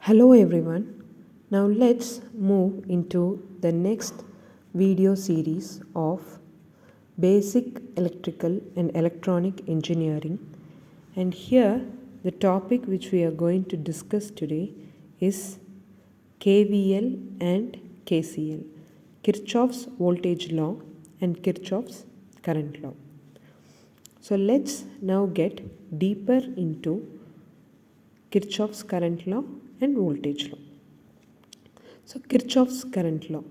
Hello everyone. Now let's move into the next video series of Basic Electrical and Electronic Engineering. And here the topic which we are going to discuss today is KVL and KCL, Kirchhoff's voltage law and Kirchhoff's current law. So let's now get deeper into Kirchhoff's current law and voltage law. So Kirchhoff's current law.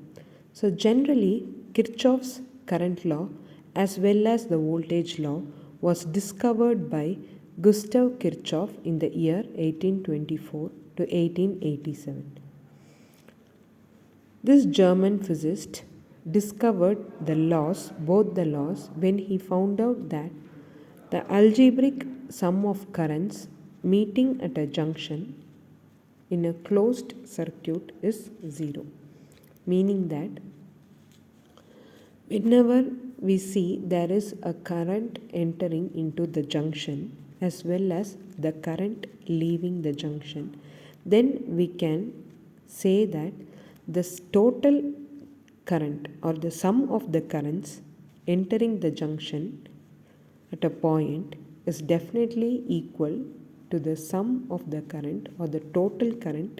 So generally Kirchhoff's current law as well as the voltage law was discovered by Gustav Kirchhoff in the year 1824 to 1887. This German physicist discovered both the laws, when he found out that the algebraic sum of currents meeting at a junction in a closed circuit is 0, meaning that whenever we see there is a current entering into the junction as well as the current leaving the junction, then we can say that this total current or the sum of the currents entering the junction at a point is definitely equal to the sum of the current or the total current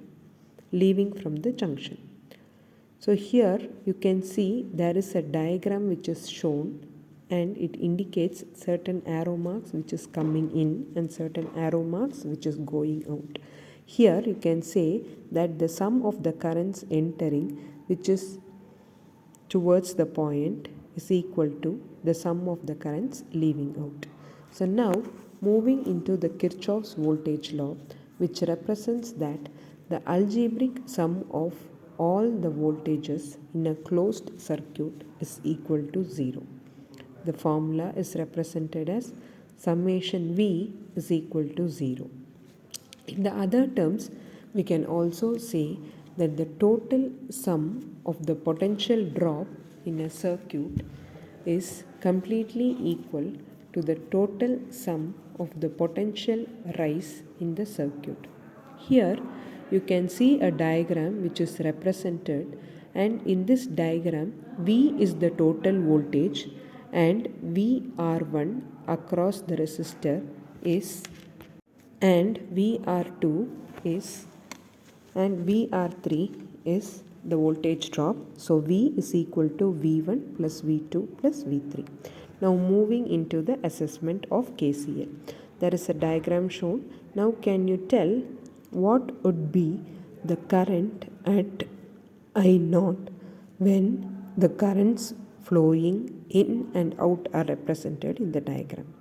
leaving from the junction. So here you can see there is a diagram which is shown and it indicates certain arrow marks which is coming in and certain arrow marks which is going out. Here you can say that the sum of the currents entering which is towards the point is equal to the sum of the currents leaving out. So now moving into the Kirchhoff's voltage law, which represents that the algebraic sum of all the voltages in a closed circuit is equal to 0. The formula is represented as summation V is equal to 0. In the other terms, we can also say that the total sum of the potential drop in a circuit is completely equal to the total sum of the potential rise in the circuit. Here you can see a diagram which is represented, and in this diagram V is the total voltage and VR1 across the resistor is, and VR2 is, and VR3 is the voltage drop. So V is equal to V1 plus V2 plus V3. Now moving into the assessment of KCL. There is a diagram shown. Now can you tell what would be the current at I0 when the currents flowing in and out are represented in the diagram?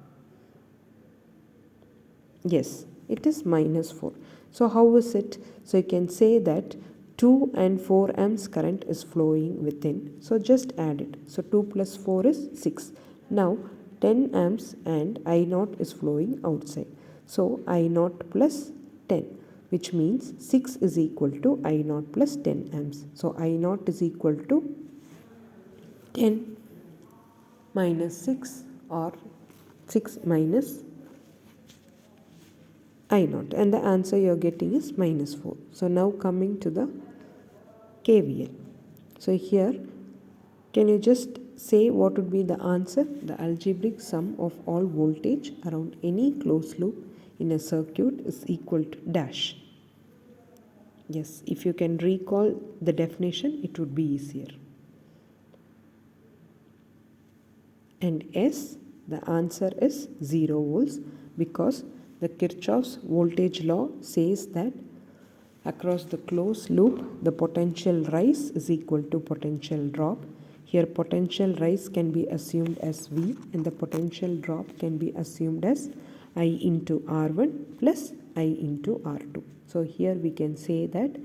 Yes, it is -4. So how is it? So you can say that 2 and 4 amps current is flowing within. So just add it. So 2 plus 4 is 6. Now 10 amps and I0 is flowing outside. So I0 plus 10, which means 6 is equal to I0 plus 10 amps. So I0 is equal to 10 minus 6 or 6 minus I0, and the answer you are getting is -4. So now coming to the KVL. So here can you just say what would be the answer? The algebraic sum of all voltage around any closed loop in a circuit is equal to dash. Yes, if you can recall the definition, it would be easier. And yes, the answer is 0 volts, because the Kirchhoff's voltage law says that across the closed loop, the potential rise is equal to potential drop. Here potential rise can be assumed as V and the potential drop can be assumed as I into R1 plus I into R2. So here we can say that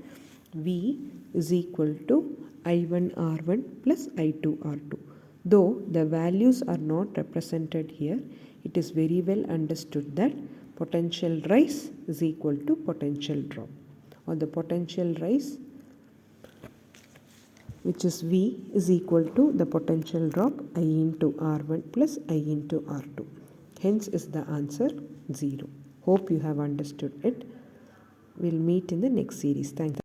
V is equal to I1 R1 plus I2 R2. Though the values are not represented here, it is very well understood that potential rise is equal to potential drop, or the potential rise, which is V, is equal to the potential drop I into R1 plus I into R2. Hence is the answer 0. Hope you have understood it. We'll meet in the next series. Thank you.